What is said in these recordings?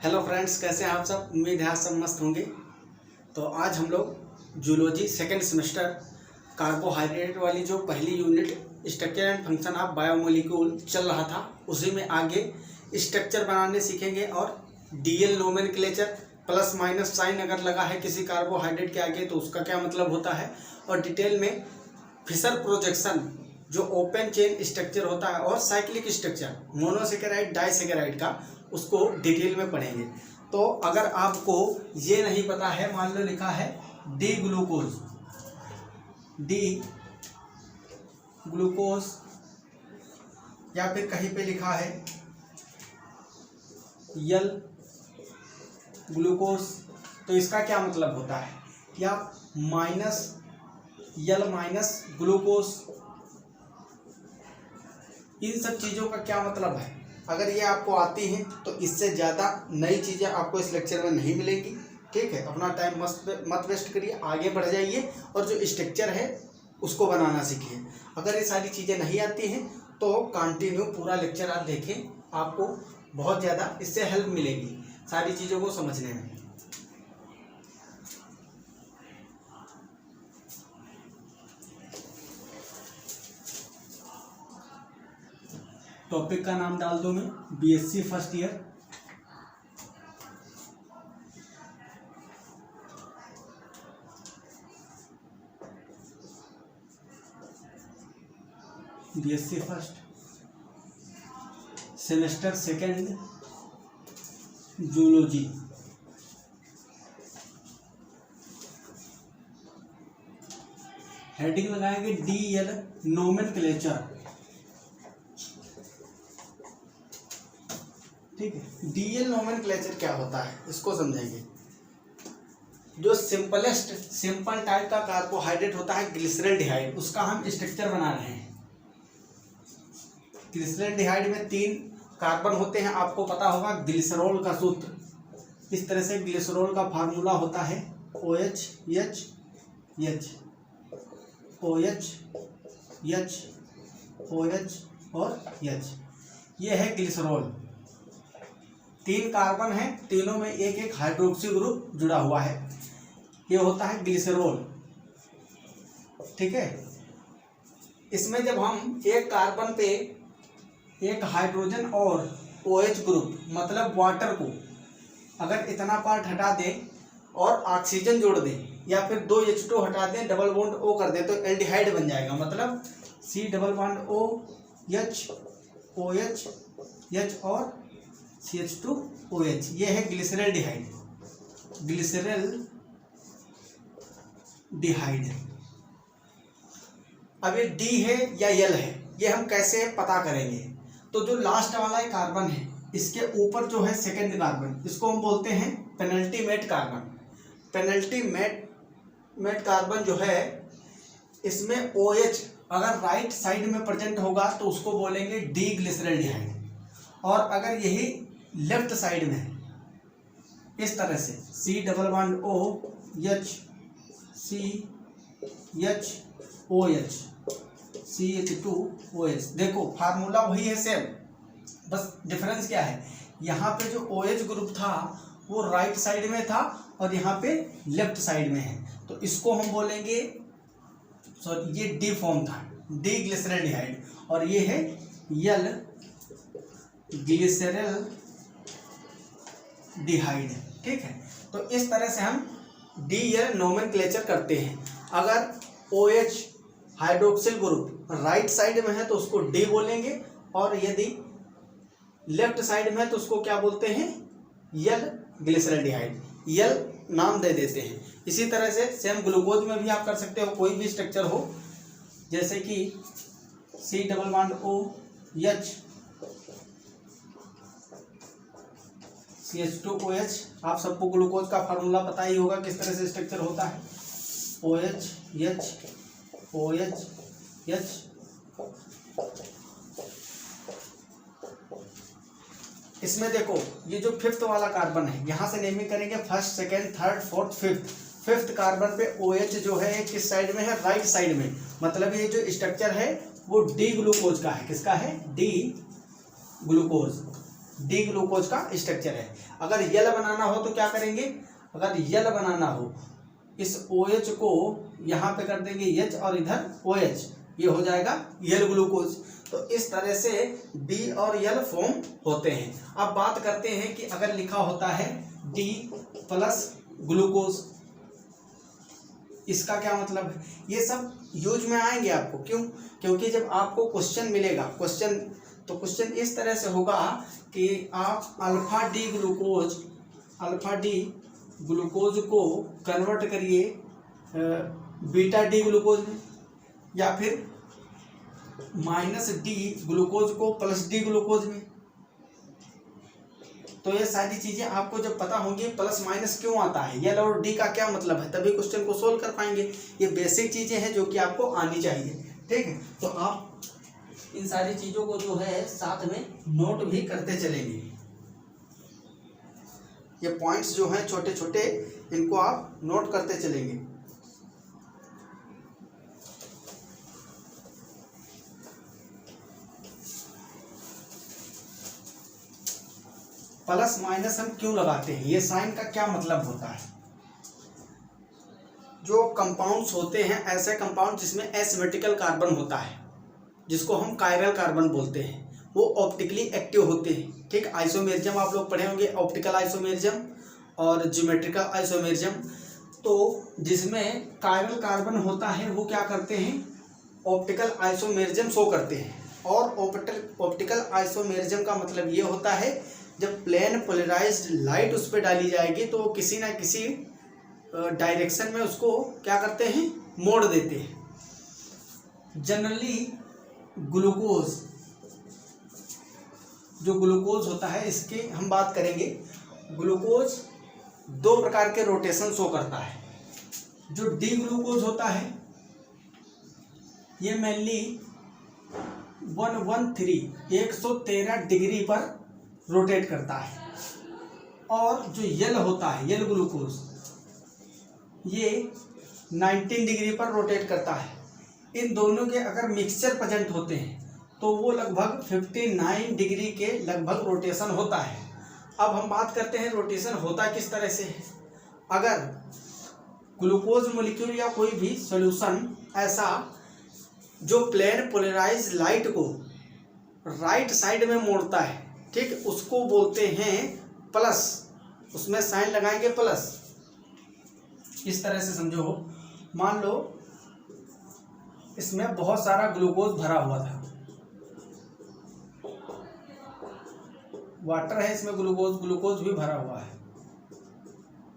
Hello friends, कैसे हैं आप सब। उम्मीद है आप सब मस्त होंगे। तो आज हम लोग जूलॉजी सेकेंड सेमेस्टर कार्बोहाइड्रेट वाली जो पहली unit structure and function of biomolecule चल रहा था, उसी में आगे स्ट्रक्चर बनाने सीखेंगे और DL nomenclature plus minus sign अगर लगा है किसी कार्बोहाइड्रेट के आगे तो उसका क्या मतलब होता है, और डिटेल में फिशर प्रोजेक्शन जो ओपन चेन स्ट्रक्चर होता है और साइक्लिक स्ट्रक्चर मोनोसेकेराइड डाइसेकेराइड का, उसको डिटेल में पढ़ेंगे। तो अगर आपको ये नहीं पता है, मान लो लिखा है डी ग्लूकोज या फिर कहीं पे लिखा है यल ग्लूकोज, तो इसका क्या मतलब होता है कि आप यल माइनस ग्लूकोज, इन सब चीज़ों का क्या मतलब है। अगर ये आपको आती हैं तो इससे ज़्यादा नई चीज़ें आपको इस लेक्चर में नहीं मिलेंगी। ठीक है, अपना टाइम मत वेस्ट करिए, आगे बढ़ जाइए और जो स्ट्रक्चर है उसको बनाना सीखिए। अगर ये सारी चीज़ें नहीं आती हैं तो कंटिन्यू पूरा लेक्चर आप देखें, आपको बहुत ज़्यादा इससे हेल्प मिलेगी सारी चीज़ों को समझने में। टॉपिक का नाम डाल दूं मैं BSc first year. BSc first semester second zoology. Heading लगाएंगे डीएल नोमेनक्लेचर। ठीक है, डीएल नोमेनक्लेचर क्या होता है इसको समझेंगे। जो सिंपल टाइप का कार्बोहाइड्रेट होता है ग्लिसरॉल्डिहाइड, उसका हम स्ट्रक्चर बना रहे हैं। ग्लिसरॉल्डिहाइड में 3 कार्बन होते हैं, आपको पता होगा ग्लिसरॉल का सूत्र। इस तरह से ग्लिसरॉल का फार्मूला होता है OH H H, OH H OH और H। ये है ग्लिसरॉल। 3 कार्बन है, तीनों में एक एक हाइड्रोक्सी ग्रुप जुड़ा हुआ है, ये होता है ग्लिसरॉल। ठीक है, इसमें जब हम एक कार्बन पे एक हाइड्रोजन और OH ग्रुप मतलब वाटर को अगर इतना पार्ट हटा दें और ऑक्सीजन जोड़ दें या फिर 2 H2 हटा दें, डबल बॉन्ड O कर दें तो एल्डिहाइड बन जाएगा। मतलब C double bond O H OH H और CH2OH, ये है ग्लिसरॉल्डिहाइड। अब ये D है या L है, ये हम कैसे पता करेंगे। तो जो लास्ट वाला कार्बन है, इसके ऊपर जो है सेकंड कार्बन, इसको हम बोलते हैं पेनल्टीमेट कार्बन। पेनल्टीमेट कार्बन जो है, इसमें OH अगर राइट साइड में प्रेजेंट होगा तो उसको बोलेंगे डी ग्लिसरॉल्डिहाइड, और अगर यही लेफ्ट साइड में है इस तरह से C double bond O H CHOH CH2OH। देखो फार्मूला वही है सेम, बस डिफरेंस क्या है, यहाँ पे जो OH ग्रुप था वो राइट साइड में था और यहाँ पे लेफ्ट साइड में है, तो इसको हम बोलेंगे, सॉरी ये डी फॉर्म था, डी ग्लिसरॉल्डिहाइड, और ये है यल ग्लिसरॉल्डिहाइड। ठीक है, तो इस तरह से हम डीएल नोमेनक्लेचर करते हैं। अगर OH hydroxyl group right side में है तो उसको डी बोलेंगे, और यदि लेफ्ट साइड में है तो उसको क्या बोलते हैं, यल ग्लिसरॉल्डिहाइड, यल नाम दे देते हैं। इसी तरह से सेम ग्लूकोज में भी आप कर सकते हो, कोई भी स्ट्रक्चर हो, जैसे कि C double bond O H CH2OH। आप सबको ग्लूकोज का फार्मूला पता ही होगा किस तरह से स्ट्रक्चर होता है, OH H OH H। इसमें देखो ये जो 5th वाला कार्बन है, यहाँ से नेमिंग करेंगे 1st, 2nd, 3rd, 4th, 5th। 5th carbon पे OH जो है किस साइड में है, राइट साइड में। मतलब ये जो स्ट्रक्चर है वो डी ग्लूकोज का है। किसका है, डी ग्लूकोज। डी ग्लूकोज का स्ट्रक्चर है। अगर यल बनाना हो तो क्या करेंगे, अगर यल बनाना हो इस OH को यहाँ पे कर देंगे H और इधर OH, ये हो जाएगा यल ग्लूकोज। तो इस तरह से डी और यल फॉर्म होते हैं। अब बात करते हैं कि अगर लिखा होता है डी प्लस ग्लूकोज, इसका क्या मतलब है। ये सब यूज में आएंगे आपको, क्यों, क्योंकि जब आपको क्वेश्चन मिलेगा, क्वेश्चन इस तरह से होगा कि आप अल्फा डी ग्लूकोज को कन्वर्ट करिए बीटा डी ग्लूकोज में, या फिर माइनस डी ग्लूकोज को प्लस डी ग्लूकोज में। तो ये सारी चीजें आपको जब पता होंगी प्लस माइनस क्यों आता है, यल और डी का क्या मतलब है, तभी क्वेश्चन को सोल्व कर पाएंगे। ये बेसिक चीजें हैं जो कि आपको आनी चाहिए, ठीक है। तो आप इन सारी चीजों को जो है साथ में नोट भी करते चलेंगे। ये पॉइंट्स जो हैं छोटे छोटे, इनको आप नोट करते चलेंगे। प्लस माइनस हम क्यों लगाते हैं, ये साइन का क्या मतलब होता है। जो कंपाउंड्स होते हैं, ऐसे कंपाउंड जिसमें एसिमेट्रिकल कार्बन होता है, जिसको हम कायरल कार्बन बोलते हैं, वो ऑप्टिकली एक्टिव होते हैं, ठीक। आइसोमेरिज्म आप लोग पढ़े होंगे, ऑप्टिकल आइसोमेरिज्म और ज्योमेट्रिकल आइसोमेरिज्म। तो जिसमें कायरल कार्बन होता है वो क्या करते हैं, ऑप्टिकल आइसोमेरिज्म शो करते हैं। और ऑप्टिकल आइसोमेरिज्म का मतलब ये होता है जब प्लेन पोलराइज्ड लाइट उस पर डाली जाएगी तो किसी ना किसी डायरेक्शन में उसको क्या करते हैं, मोड़ देते हैं। जनरली ग्लूकोज, जो ग्लूकोज होता है, इसके हम बात करेंगे। ग्लूकोज दो प्रकार के रोटेशन शो करता है। जो डी ग्लूकोज होता है ये मेनली 113 डिग्री पर रोटेट करता है, और जो यल होता है, यल ग्लूकोज, ये 19 डिग्री पर रोटेट करता है। इन दोनों के अगर मिक्सचर प्रेजेंट होते हैं तो वो लगभग 59 डिग्री के लगभग रोटेशन होता है। अब हम बात करते हैं रोटेशन होता किस तरह से है। अगर ग्लूकोज मोलिक्यूल या कोई भी सॉल्यूशन ऐसा जो प्लेन पोलराइज लाइट को राइट साइड में मोड़ता है, ठीक, उसको बोलते हैं प्लस, उसमें साइन लगाएंगे प्लस। इस तरह से समझो, मान लो इसमें बहुत सारा ग्लूकोज भरा हुआ था, वाटर है इसमें, ग्लूकोज भी भरा हुआ है,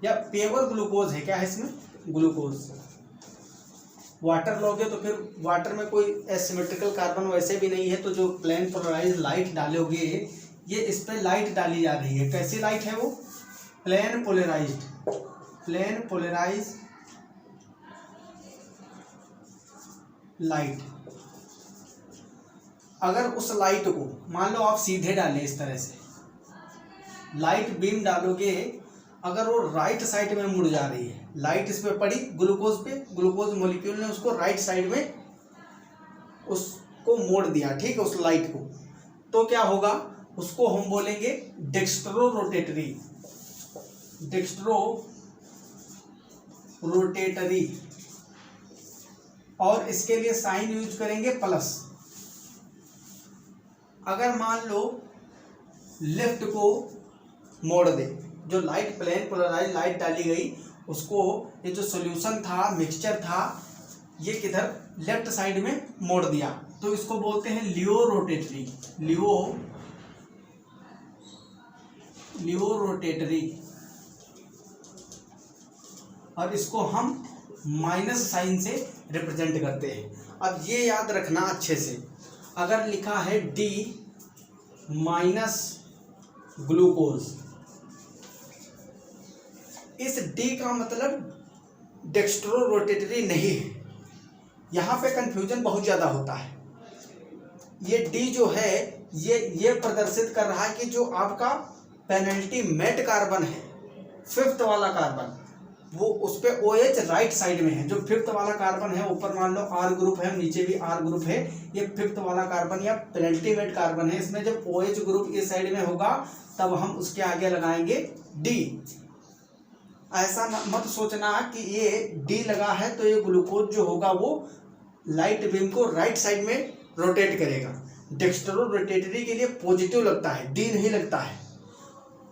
या प्योर ग्लूकोज है, क्या है इसमें, ग्लूकोज। वाटर लोगे तो फिर वाटर में कोई एसिमेट्रिकल कार्बन वैसे भी नहीं है, तो जो प्लेन पोलराइज लाइट डालोगे, ये इस पे लाइट डाली जा रही है। कैसी लाइट है वो, प्लेन पोलराइज लाइट। अगर उस लाइट को मान लो आप सीधे डालें, इस तरह से लाइट बीम डालोगे, अगर वो राइट साइड में मुड़ जा रही है, लाइट इस पे पड़ी ग्लूकोज पे, ग्लूकोज मॉलिक्यूल ने उसको राइट साइड में उसको मोड़ दिया, ठीक है, उस लाइट को, तो क्या होगा, उसको हम बोलेंगे डेक्स्ट्रो रोटेटरी, और इसके लिए साइन यूज करेंगे प्लस। अगर मान लो लेफ्ट को मोड़ दे, जो लाइट प्लेन पोलराइज लाइट डाली गई उसको, ये जो सॉल्यूशन था, मिक्सचर था, ये किधर लेफ्ट साइड में मोड़ दिया, तो इसको बोलते हैं लियो रोटेटरी, और इसको हम माइनस साइन से रिप्रेजेंट करते हैं। अब ये याद रखना अच्छे से, अगर लिखा है डी माइनस ग्लूकोज, इस डी का मतलब डेक्स्ट्रो रोटेटरी नहीं है। यहाँ पे कंफ्यूजन बहुत ज़्यादा होता है। ये डी जो है ये प्रदर्शित कर रहा है कि जो आपका पेनल्टी मेट कार्बन है, फिफ्थ वाला कार्बन, वो उस पे OH राइट साइड में है। जो फिफ्थ वाला कार्बन है, ऊपर मान लो R ग्रुप है, नीचे भी R ग्रुप है, ये फिफ्थ वाला कार्बन या पेनल्टीमेट कार्बन है। इसमें जब OH ग्रुप इस साइड में होगा तब हम उसके आगे लगाएंगे D। ऐसा मत सोचना कि ये D लगा है तो ये ग्लूकोज जो होगा वो लाइट बीम को राइट साइड में रोटेट करेगा। डेक्स्ट्रो रोटेटरी के लिए पॉजिटिव लगता है, D नहीं लगता है।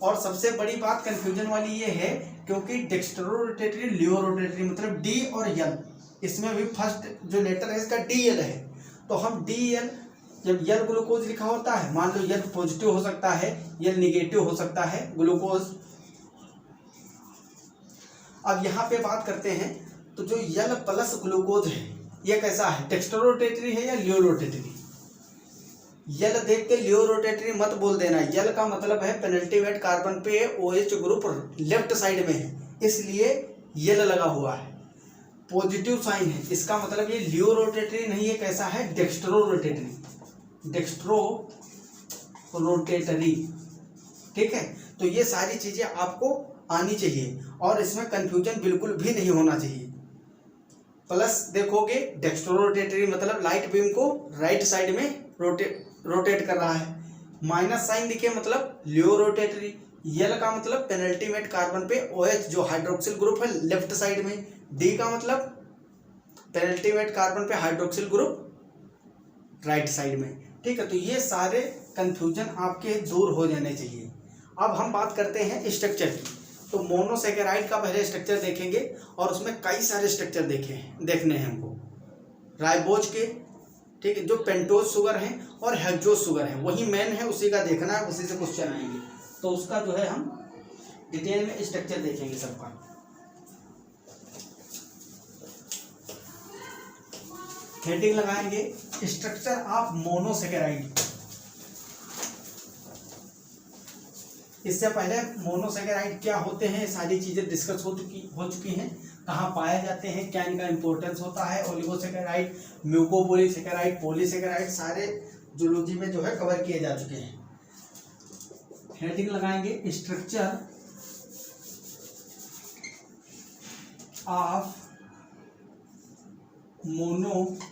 और सबसे बड़ी बात कंफ्यूजन वाली ये है क्योंकि डेक्स्ट्रो रोटेटरी, लियो रोटेटरी मतलब D और L, इसमें भी फर्स्ट जो लेटर है इसका DL है। तो हम DL, जब L ग्लूकोज लिखा होता है, मान लो L पॉजिटिव हो सकता है, L निगेटिव हो सकता है ग्लूकोज। अब यहाँ पे बात करते हैं तो जो L प्लस ग्लूकोज है ये कैसा है, डेक्स्ट्रो रोटेटरी है या लियो रोटेटरी? यल देख के लियो रोटेटरी मत बोल देना। यल का मतलब है पेनल्टीमेट कार्बन पे OH ग्रुप लेफ्ट साइड में है, इसलिए यल लगा हुआ है, पॉजिटिव साइन है। इसका मतलब ये लियो रोटेटरी नहीं है, कैसा है, डेक्स्ट्रो रोटेटरी, डेक्स्ट्रो रोटेटरी। ठीक है, तो ये सारी चीजें आपको आनी चाहिए और इसमें कंफ्यूजन बिल्कुल भी नहीं होना चाहिए। प्लस देखोगे डेक्स्ट्रो रोटेटरी मतलब लाइट बीम को राइट साइड में रोटेट कर रहा है। माइनस साइन दिखे मतलब लियो रोटेटरी। यल का मतलब पेनल्टीमेट कार्बन पे OH जो हाइड्रोक्सिल ग्रुप है लेफ्ट साइड में। D का मतलब पेनल्टीमेट कार्बन पे हाइड्रोक्सिल ग्रुप राइट साइड में। ठीक है, तो ये सारे कंफ्यूजन आपके दूर हो जाने चाहिए। अब हम बात करते हैं स्ट्रक्चर की। तो मोनोसेकेराइड का पहले स्ट्रक्चर देखेंगे और उसमें कई सारे स्ट्रक्चर देखने हैं हमको राइबोज के। ठीक है, जो पेंटोज शुगर है और हेक्सोज शुगर है वही मेन है, उसी का देखना है, उसी से क्वेश्चन आएंगे। तो उसका जो है हम डिटेल में स्ट्रक्चर देखेंगे सबका। हेडिंग लगाएंगे स्ट्रक्चर ऑफ मोनोसेकेराइड। इससे पहले मोनोसेकेराइड क्या होते हैं सारी चीजें डिस्कस हो चुकी हैं। कहाँ पाए जाते हैं, क्या इनका इंपॉर्टेंस होता है, ओलिगोसेकेराइड, म्यूकोपॉलीसेकेराइड, पॉलीसेकेराइड सारे जूलॉजी में जो है कवर किए जा चुके हैं। हेडिंग लगाएंगे स्ट्रक्चर ऑफ मोनोसेकेराइड।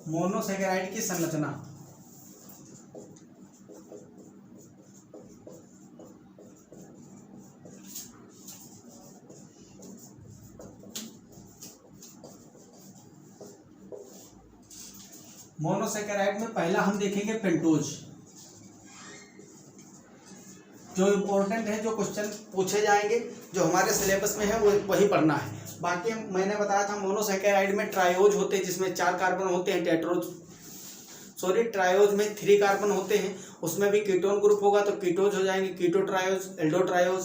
मोनोसेकेराइड की संरचना। मोनोसेकेराइड में पहला हम देखेंगे पेंटोज। जो इम्पोर्टेंट है, जो क्वेश्चन पूछे जाएंगे, जो हमारे सिलेबस में है वो वही पढ़ना है। बाकी मैंने बताया था मोनोसेकेराइड में ट्रायोज होते हैं जिसमें 4 कार्बन होते हैं, ट्रायोज में 3 कार्बन होते हैं। उसमें भी कीटोन ग्रुप होगा तो कीटोज हो जाएंगे, कीटोट्रायोज, एल्डोट्रायोज,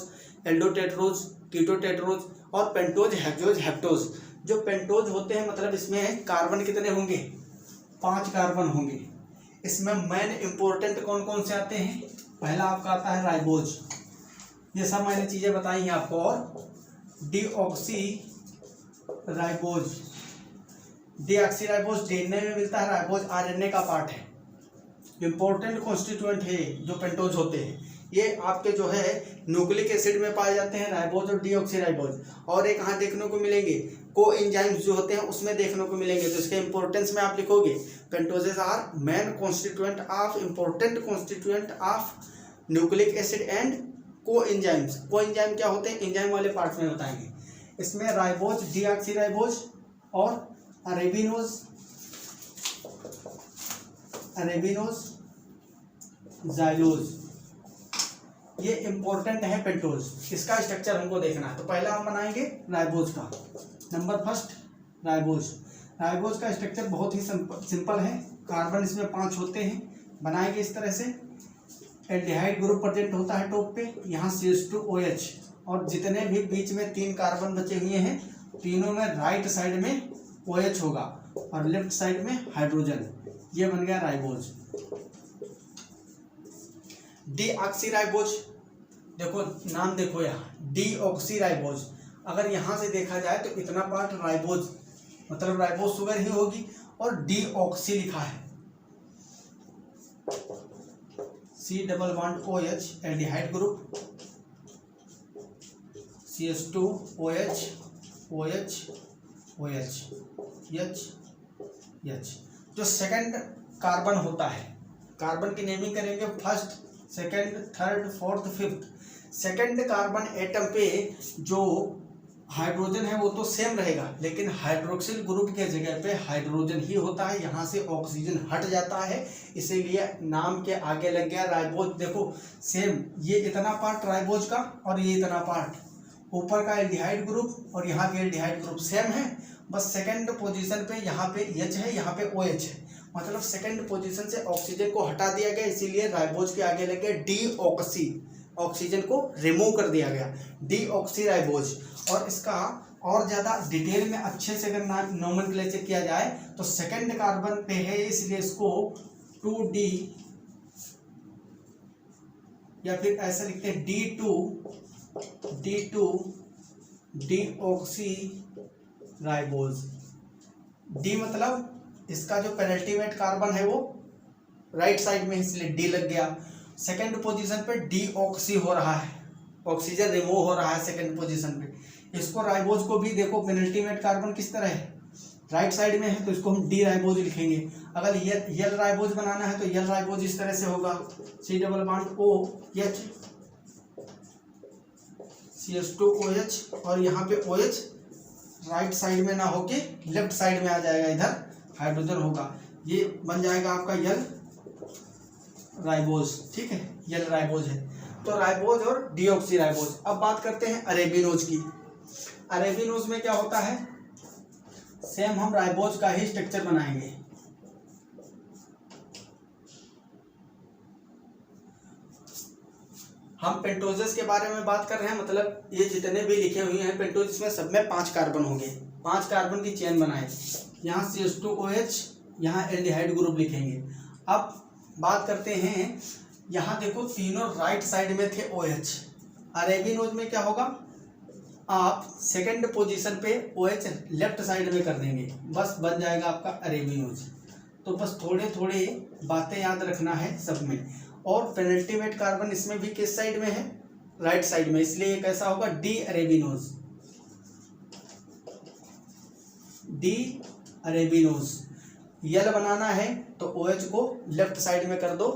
एल्डोटेट्रोज, कीटोटेट्रोज और पेंटोज, हेक्सोज, हेप्टोज। जो पेंटोज होते हैं मतलब इसमें कार्बन कितने होंगे, 5 कार्बन होंगे। इसमें मेन इंपॉर्टेंट कौन कौन से आते हैं, पहला आपका आता है राइबोज, ये सब मैंने चीजें बताई हैं आपको, और डीऑक्सी राइबोज। डीऑक्सीराइबोज डीएनए में मिलता है, राइबोज आरएनए का पार्ट है, इंपॉर्टेंट कॉन्स्टिट्यूएंट है जो पेंटोज होते हैं। ये आपके जो है न्यूक्लिक एसिड में पाए जाते हैं राइबोज और डीऑक्सीराइबोज। और एक कहाँ देखने को मिलेंगे, को एंजाइम्स जो होते हैं उसमें देखने को मिलेंगे। तो इसके इंपॉर्टेंस में आप लिखोगे pentoses are main constituent of important constituent of nucleic acid and coenzymes. Coenzyme क्या होते हैं, एंजाइम वाले पार्ट में बताएंगे। इसमें राइबोज, डीऑक्सीराइबोज और अरेबिनोज, जाइलोज, ये इंपॉर्टेंट है पेंटोज। इसका स्ट्रक्चर हमको देखना है। तो पहला हम बनाएंगे राइबोज का। Number first ribose. राइबोज का स्ट्रक्चर बहुत ही सिंपल है। कार्बन इसमें 5 होते हैं, बनाएंगे इस तरह से। एल्डिहाइड ग्रुप प्रेजेंट होता है टॉप पे, यहाँ CH2OH, और जितने भी बीच में 3 कार्बन बचे हुए हैं तीनों में राइट साइड में OH होगा और लेफ्ट साइड में हाइड्रोजन। ये बन गया राइबोज। डीऑक्सीराइबोज, देखो नाम देखो यहाँ डीऑक्सीराइबोज। अगर यहाँ से देखा जाए तो इतना पार्ट राइबोज मतलब राइबोज शुगर ही होगी, और डीऑक्सी लिखा है, C double bond OH aldehyde group, CH2 OH OH OH H। जो सेकंड कार्बन होता है, कार्बन की नेमिंग करेंगे first, second, third, fourth, fifth. Second carbon atom पे जो हाइड्रोजन है वो तो सेम रहेगा, लेकिन हाइड्रोक्सिल ग्रुप के जगह पे हाइड्रोजन ही होता है, यहाँ से ऑक्सीजन हट जाता है, इसीलिए नाम के आगे लग गया राइबोज। देखो सेम, ये इतना पार्ट राइबोज का और ये इतना पार्ट, ऊपर का एल्डिहाइड ग्रुप और यहाँ के एल्डिहाइड ग्रुप सेम है, बस सेकंड पोजीशन पे यहाँ पे H है, यहाँ पे OH है, मतलब सेकंड पोजीशन से ऑक्सीजन को हटा दिया गया, इसीलिए राइबोज के आगे लग गया डीऑक्सी, ऑक्सीजन को रिमूव कर दिया गया, डीऑक्सी राइबोज। और इसका और ज़्यादा डिटेल में अच्छे से अगर नोमेनक्लेचर किया जाए तो सेकंड कार्बन पे है, इसलिए इसको 2D या फिर ऐसा लिखते हैं D2 डीऑक्सी राइबोज। डी मतलब इसका जो पेनल्टीमेट कार्बन है वो राइट साइड में, इसलिए डी लग गया। सेकंड पोजीशन पे डीऑक्सी हो रहा है, ऑक्सीजन रिमूव हो रहा है सेकंड पोजीशन पे। इसको राइबोज को भी देखो, पेनल्टीमेट कार्बन किस तरह है, राइट साइड में है, तो इसको हम डी राइबोज लिखेंगे। अगर यल राइबोज बनाना है तो यल राइबोज इस तरह से होगा, C double bond OH CH2 OH, और यहाँ पे OH राइट साइड में ना होके लेफ्ट साइड में आ जाएगा, इधर हाइड्रोजन होगा, ये बन जाएगा आपका यल राइबोज। ठीक है, यल राइबोज है, तो राइबोज और डीऑक्सी राइबोज। अब बात करते हैं अरेबिनोज की। अरेबिनोज में क्या होता है, सेम हम राइबोज का ही स्ट्रक्चर बनाएंगे। हम पेंटोजेस के बारे में बात कर रहे हैं, मतलब ये जितने भी लिखे हुए हैं पेंटोजेस में, सब में 5 कार्बन होंगे, 5 कार्बन की चेन बनाए, यहाँ CH2 OH, यहाँ एल्डिहाइड ग्रुप लिखेंगे। अब बात करते हैं, यहाँ देखो तीनों राइट साइड में थे OH, अरेबिनोज में क्या होगा, आप सेकंड पोजीशन पे OH लेफ्ट साइड में कर देंगे, बस बन जाएगा आपका अरेबिनोज। तो बस थोड़े थोड़े बातें याद रखना है सब में। और पेनल्टीमेट कार्बन इसमें भी किस साइड में है, राइट साइड में, इसलिए ये कैसा होगा, डी अरेबिनोज, डी अरेबिनोज। यल बनाना है तो OH को लेफ्ट साइड में कर दो,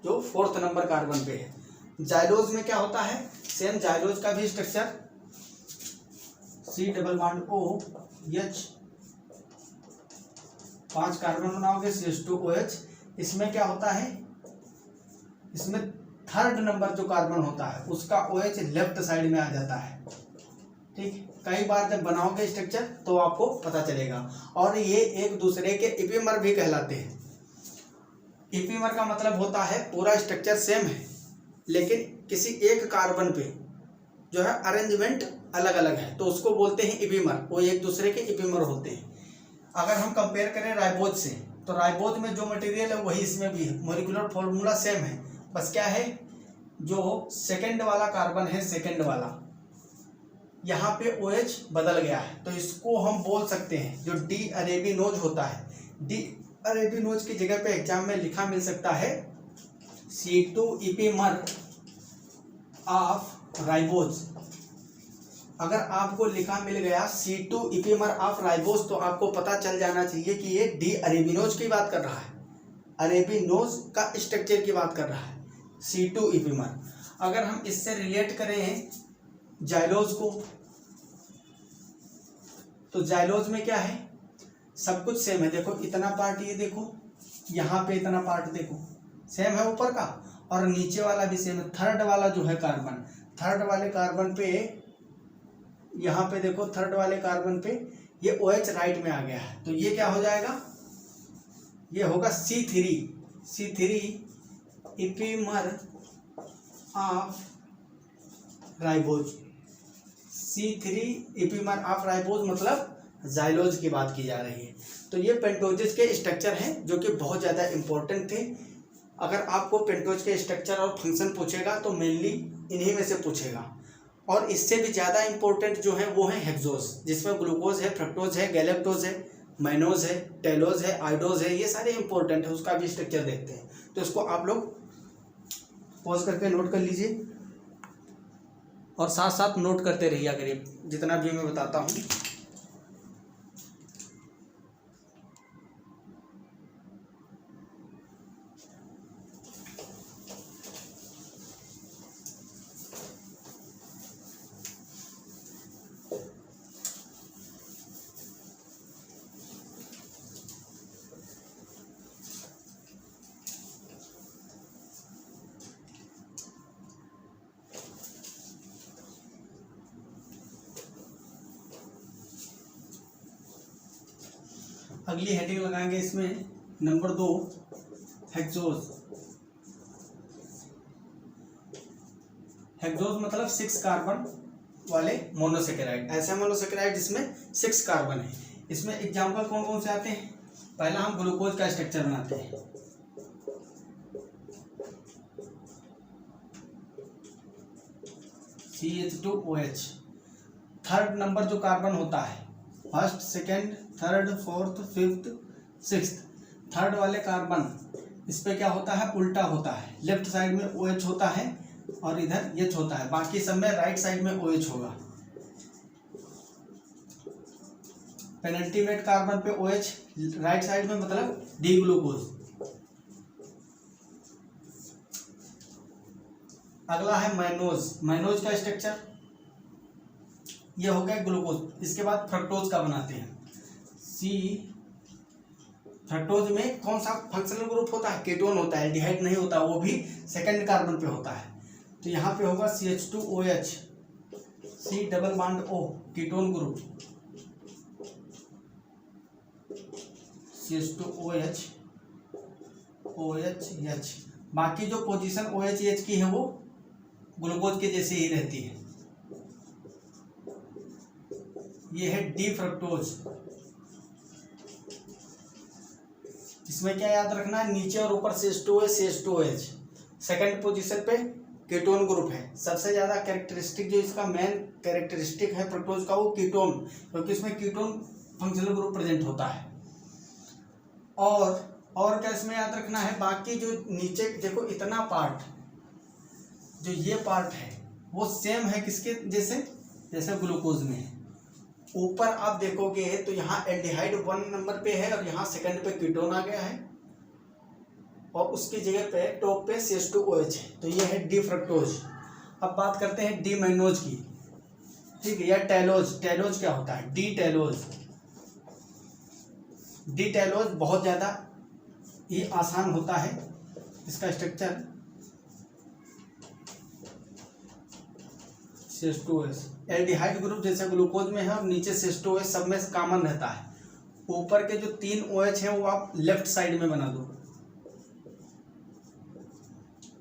जो 4th नंबर कार्बन पे है। जाइलोज में क्या होता है, सेम जाइलोज का भी structure, C double bond OH, 5 carbon बनाओगे, CH2 OH। इसमें क्या होता है, इसमें 3rd नंबर जो कार्बन होता है उसका OH लेफ्ट साइड में आ जाता है। ठीक, कई बार जब बनाओगे स्ट्रक्चर तो आपको पता चलेगा। और ये एक दूसरे के इपीमर भी कहलाते हैं। इपीमर का मतलब होता है पूरा स्ट्रक्चर सेम है, लेकिन किसी एक कार्बन पे जो है अरेंजमेंट अलग अलग है, तो उसको बोलते हैं इपीमर, वो एक दूसरे के इपीमर होते हैं। अगर हम कंपेयर करें राइबोज से, तो राइबोज में जो मटेरियल है वही इसमें भी है, मॉलिक्यूलर फॉर्मूला सेम है, बस क्या है, जो सेकंड वाला कार्बन है, सेकंड वाला यहाँ पे OH बदल गया है, तो इसको हम बोल सकते हैं जो डी अरेबिनोज होता है। डी अरेबिनोज की जगह पे एग्जाम में लिखा मिल सकता है C2 इपीमर ऑफ राइबोज। अगर आपको लिखा मिल गया C2 इपीमर ऑफ राइबोज, तो आपको पता चल जाना चाहिए कि ये डी अरेबिनोज की बात कर रहा है, अरेबिनोज का स्ट्रक्चर की बात कर रहा है, C2 इपीमर। अगर हम इससे रिलेट करें जाइलोज को, तो जाइलोज में क्या है, सब कुछ सेम है। देखो इतना पार्ट, ये देखो यहाँ पे इतना पार्ट देखो सेम है ऊपर का, और नीचे वाला भी सेम है। 3rd वाला जो है कार्बन, 3rd वाले कार्बन पे, यहाँ पे देखो 3rd वाले कार्बन पे ये OH राइट में आ गया है, तो ये क्या हो जाएगा, ये होगा C3 इपीमर of ribose. C3 इपीमर of ribose मतलब जाइलोज की बात की जा रही है। तो ये पेंटोजेस के स्ट्रक्चर हैं जो कि बहुत ज़्यादा इंपॉर्टेंट थे। अगर आपको पेंटोज के स्ट्रक्चर और फंक्शन पूछेगा तो मेनली इन्हीं में से पूछेगा। और इससे भी ज़्यादा इंपॉर्टेंट जो है वो है हेक्सोज, जिसमें ग्लूकोज है, फ्रक्टोज है, गैलेक्टोज है, माइनोज है, टेलोज है, आइडोज है, ये सारे इंपॉर्टेंट है, उसका भी स्ट्रक्चर देखते हैं। तो इसको आप लोग पॉज करके नोट कर लीजिए और साथ साथ नोट करते रहिए अगर जितना भी मैं बताता हूँ। अगली हेडिंग लगाएंगे इसमें नंबर 2 हेक्सोज। हेक्सोज मतलब 6 कार्बन वाले मोनोसेकेराइड, ऐसे मोनोसेकेराइड जिसमें 6 कार्बन है। इसमें एग्जाम्पल कौन कौन से आते हैं? पहला हम ग्लूकोज का स्ट्रक्चर बनाते हैं। CH2OH। थर्ड नंबर जो कार्बन होता है, first, second, third, fourth, fifth, sixth, third वाले कार्बन इस पे क्या होता है? उल्टा होता है। लेफ्ट साइड में OH होता है और इधर H होता है, बाकी सब में राइट साइड में OH होगा। पेनल्टीमेट कार्बन पे OH राइट साइड में, मतलब डी ग्लूकोज। अगला है मैनोज। मैनोज का स्ट्रक्चर ये हो गया ग्लूकोज। इसके बाद फ्रक्टोज का बनाते हैं। फ्रक्टोज में कौन सा फंक्शनल ग्रुप होता है? कीटोन होता है, एल्डिहाइड नहीं होता, वो भी सेकंड कार्बन पे होता है। तो यहाँ पे होगा CH2OH, C double bond O, ketone group, CH2OH, OH, H। बाकी जो पोजीशन OH H की है वो ग्लूकोज के जैसे ही रहती है। ये है डी फ्रक्टोज। इसमें क्या याद रखना है? नीचे और ऊपर CH2OH। सेकंड पोजीशन पे कीटोन ग्रुप है। सबसे ज्यादा कैरेक्टरिस्टिक जो इसका मेन कैरेक्टरिस्टिक है फ्रक्टोज का, वो कीटोन, क्योंकि इसमें कीटोन फंक्शनल ग्रुप प्रेजेंट होता है। और क्या इसमें याद रखना है? बाकी जो नीचे देखो इतना पार्ट, जो ये पार्ट है वो सेम है किसके जैसे ग्लूकोज में है। ऊपर आप देखोगे तो यहाँ एल्डिहाइड 1 नंबर पे है और यहाँ सेकंड पे कीटोन आ गया है और उसकी जगह पे टॉप पे CH2OH है। तो ये है डी फ्रक्टोज। अब बात करते हैं डी मैनोज की, ठीक है, या टेलोज। टेलोज क्या होता है? डी टेलोज। डी टेलोज बहुत ज़्यादा ये आसान होता है। इसका स्ट्रक्चर CH2OH, एल्डिहाइड ग्रुप जैसे ग्लूकोज में है और नीचे CH2OH सब में कॉमन रहता है। ऊपर के जो 3 OH हैं वो आप लेफ्ट साइड में बना दो।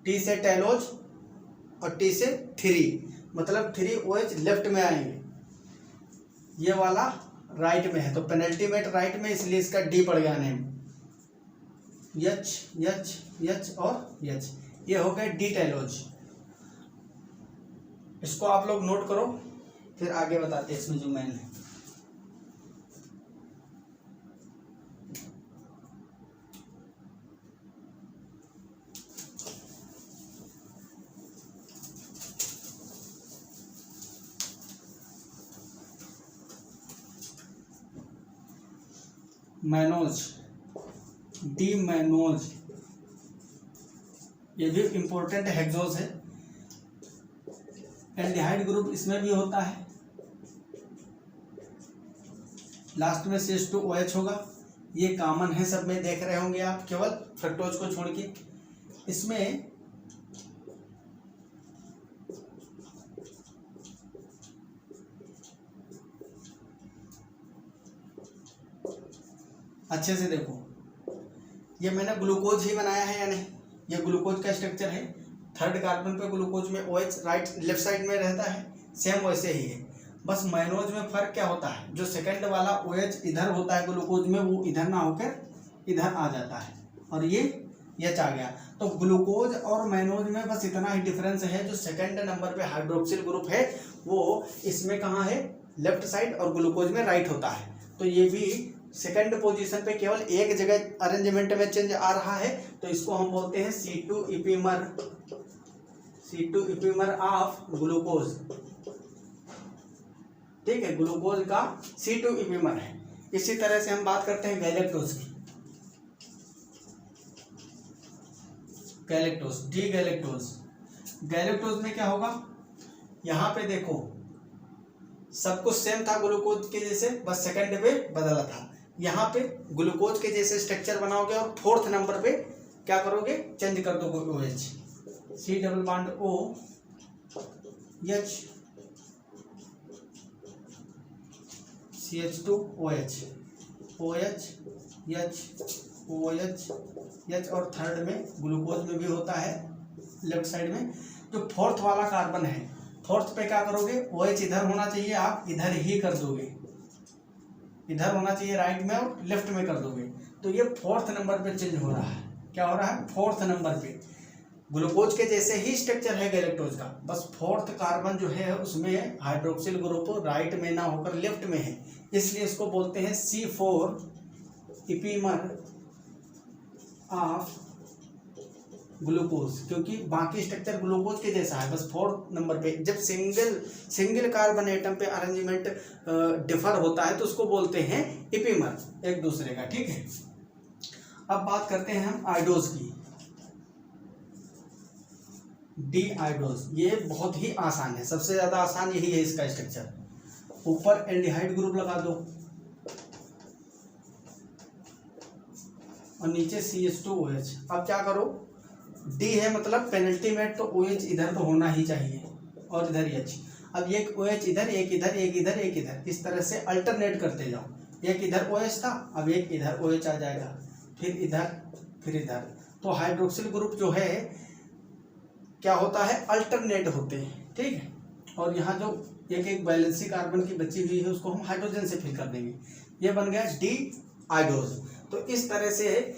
T से टेलोज और T से 3, मतलब 3 OH लेफ्ट में आएंगे। ये वाला राइट में है, तो पेनल्टीमेट राइट में, इसलिए इसका डी पड़ गया नेम। H और H, ये हो गए डी टेलोज। इसको आप लोग नोट करो, फिर आगे बताते हैं इसमें जो मेन है। मैनोज, डी मैनोज, ये भी इंपॉर्टेंट हेक्सोज है। एल्डिहाइड ग्रुप इसमें भी होता है। लास्ट में CH2OH होगा। ये कॉमन है, सब में देख रहे होंगे आप, केवल फ्रक्टोज को छोड़ के। इसमें अच्छे से देखो, ये मैंने ग्लूकोज ही बनाया है या नहीं? ये ग्लूकोज का स्ट्रक्चर है। थर्ड कार्बन पे ग्लूकोज में OH राइट लेफ्ट साइड में रहता है, सेम वैसे ही है। बस मैनोज में फर्क क्या होता है? जो सेकंड वाला OH इधर होता है ग्लूकोज में, वो इधर ना होकर इधर आ जाता है और ये H आ गया। तो ग्लूकोज और मैनोज में बस इतना ही डिफरेंस है। जो सेकंड नंबर पे हाइड्रोक्सिल ग्रुप है वो इसमें कहाँ है? लेफ्ट साइड, और ग्लूकोज में राइट होता है। तो ये भी सेकंड पोजीशन पे केवल एक जगह अरेंजमेंट में चेंज आ रहा है, तो इसको हम बोलते हैं C2 इपीमर। C2 इपीमर ऑफ ग्लूकोज, ठीक है, ग्लूकोज का C2 इपीमर है। इसी तरह से हम बात करते हैं गैलेक्टोज की, गैलेक्टोज, डी गैलेक्टोज। गैलेक्टोज में क्या होगा, यहाँ पे देखो सब कुछ सेम था ग्लूकोज के जैसे, बस सेकंड पे बदला था। यहाँ पे ग्लूकोज के जैसे स्ट्रक्चर बनाओगे और फोर्थ नंबर पे क्या करोगे, चेंज कर दोगे OH, C double bond O H CH2 OH OH H OH H, और थर्ड में ग्लूकोज में भी होता है लेफ्ट साइड में। जो फोर्थ वाला कार्बन है, फोर्थ पे क्या करोगे, OH इधर होना चाहिए, आप इधर ही कर दोगे, इधर होना चाहिए राइट में और लेफ्ट में कर दोगे। तो ये फोर्थ नंबर पे चेंज हो रहा है। क्या हो रहा है, फोर्थ नंबर पे। ग्लूकोज के जैसे ही स्ट्रक्चर है गैलेक्टोज का, बस फोर्थ कार्बन जो है उसमें हाइड्रोक्सिल ग्रुप राइट में ना होकर लेफ्ट में है, इसलिए इसको बोलते हैं C4 इपीमर ऑफ ग्लूकोज, क्योंकि बाकी स्ट्रक्चर ग्लूकोज के जैसा है, बस फोर्थ नंबर पे। जब सिंगल कार्बन एटम पे अरेंजमेंट डिफर होता है तो उसको बोलते हैं इपीमर, एक दूसरे का, ठीक है। अब बात करते हैं हम आइडोज की, डी आइडोज। ये बहुत ही आसान है, सबसे ज्यादा आसान यही है इसका स्ट्रक्चर। ऊपर एल्डिहाइड ग्रुप लगा दो और नीचे CH2OH। अब क्या करो, डी है मतलब पेनल्टीमेट, तो OH इधर तो होना ही चाहिए और इधर H। अब एक OH इधर, एक इधर, एक इधर, एक इधर, इस तरह से अल्टरनेट करते जाओ। एक इधर OH था, अब एक इधर OH आ जाएगा, फिर इधर, फिर इधर। तो हाइड्रोक्सिल ग्रुप जो है क्या होता है, अल्टरनेट होते हैं, ठीक है। और यहाँ जो एक वैलेंसी कार्बन की बची हुई है उसको हम हाइड्रोजन से फिल कर देंगे, ये बन गया डी आइडोज। तो इस तरह से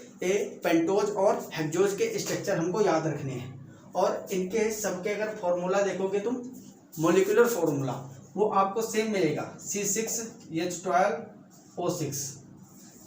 पेंटोज और हेक्सोज के स्ट्रक्चर हमको याद रखने हैं, और इनके सबके अगर फॉर्मूला देखोगे तुम, मोलिकुलर फॉर्मूला वो आपको सेम मिलेगा, C6H12O6।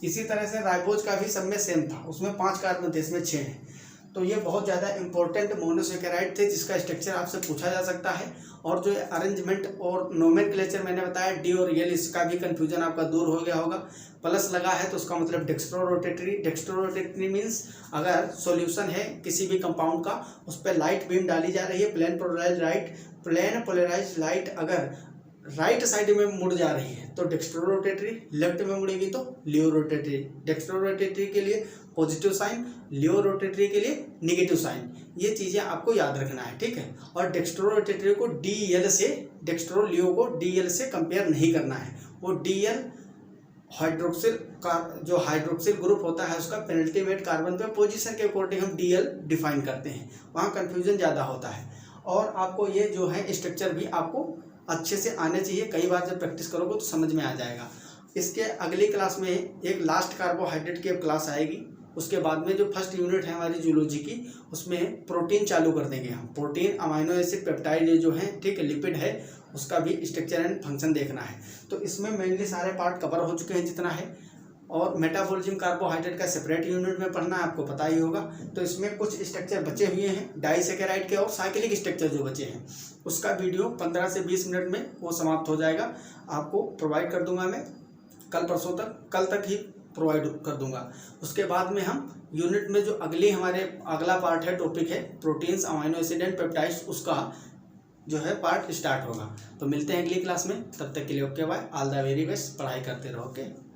इसी तरह से राइबोज का भी सब में सेम था, उसमें 5 कार्बन थे, इसमें 6 हैं। तो ये बहुत ज़्यादा इंपॉर्टेंट मोनोसेकेराइड थे जिसका स्ट्रक्चर आपसे पूछा जा सकता है। और जो अरेंजमेंट और नोमेनक्लेचर मैंने बताया, डी और एल, इसका भी कंफ्यूजन आपका दूर हो गया होगा। प्लस लगा है तो उसका मतलब dextro rotatory. Dextro rotatory means अगर सॉल्यूशन है किसी भी कंपाउंड का, उस पर लाइट बीम डाली जा रही है, प्लेन पोलराइज लाइट अगर राइट साइड में मुड़ जा रही है तो डेक्स्ट्रो रोटेटरी, लेफ्ट में मुड़ेगी तो लियो रोटेटरी। डेक्स्ट्रो रोटेटरी के लिए पॉजिटिव साइन, लियो रोटेटरी के लिए नेगेटिव साइन। ये चीज़ें आपको याद रखना है, ठीक है। और डेक्स्ट्रो रोटेटरी को DL से, डेक्स्ट्रो लियो को DL से कंपेयर नहीं करना है। वो DL हाइड्रोक्सिल का जो हाइड्रोक्सिल ग्रुप होता है उसका पेनल्टीमेट कार्बन पे पोजीशन के अकॉर्डिंग हम DL डिफाइन करते हैं, वहाँ कन्फ्यूजन ज़्यादा होता है। और आपको ये जो है स्ट्रक्चर भी आपको अच्छे से आने चाहिए, कई बार जब प्रैक्टिस करोगे तो समझ में आ जाएगा। इसके अगली क्लास में एक लास्ट कार्बोहाइड्रेट की क्लास आएगी, उसके बाद में जो फर्स्ट यूनिट है हमारी जूलॉजी की, उसमें प्रोटीन चालू कर देंगे हम। प्रोटीन, अमाइनो एसिड, पेप्टाइड जो है, ठीक है, लिपिड है, उसका भी स्ट्रक्चर एंड फंक्शन देखना है। तो इसमें मेनली सारे पार्ट कवर हो चुके हैं जितना है। और मेटाबॉलिज्म कार्बोहाइड्रेट का सेपरेट यूनिट में पढ़ना है, आपको पता ही होगा। तो इसमें कुछ स्ट्रक्चर बचे हुए हैं डाइसेकेराइड के और साइक्लिक स्ट्रक्चर जो बचे हैं, उसका वीडियो 15 से 20 मिनट में वो समाप्त हो जाएगा। आपको प्रोवाइड कर दूंगा मैं कल परसों तक, कल तक ही प्रोवाइड कर दूंगा। उसके बाद में हम यूनिट में जो अगला पार्ट है, टॉपिक है proteins, amino acid and peptides, उसका जो है पार्ट स्टार्ट होगा। तो मिलते हैं अगली क्लास में, तब तक के लिए okay bye, all the very best, पढ़ाई करते रहो, ओके।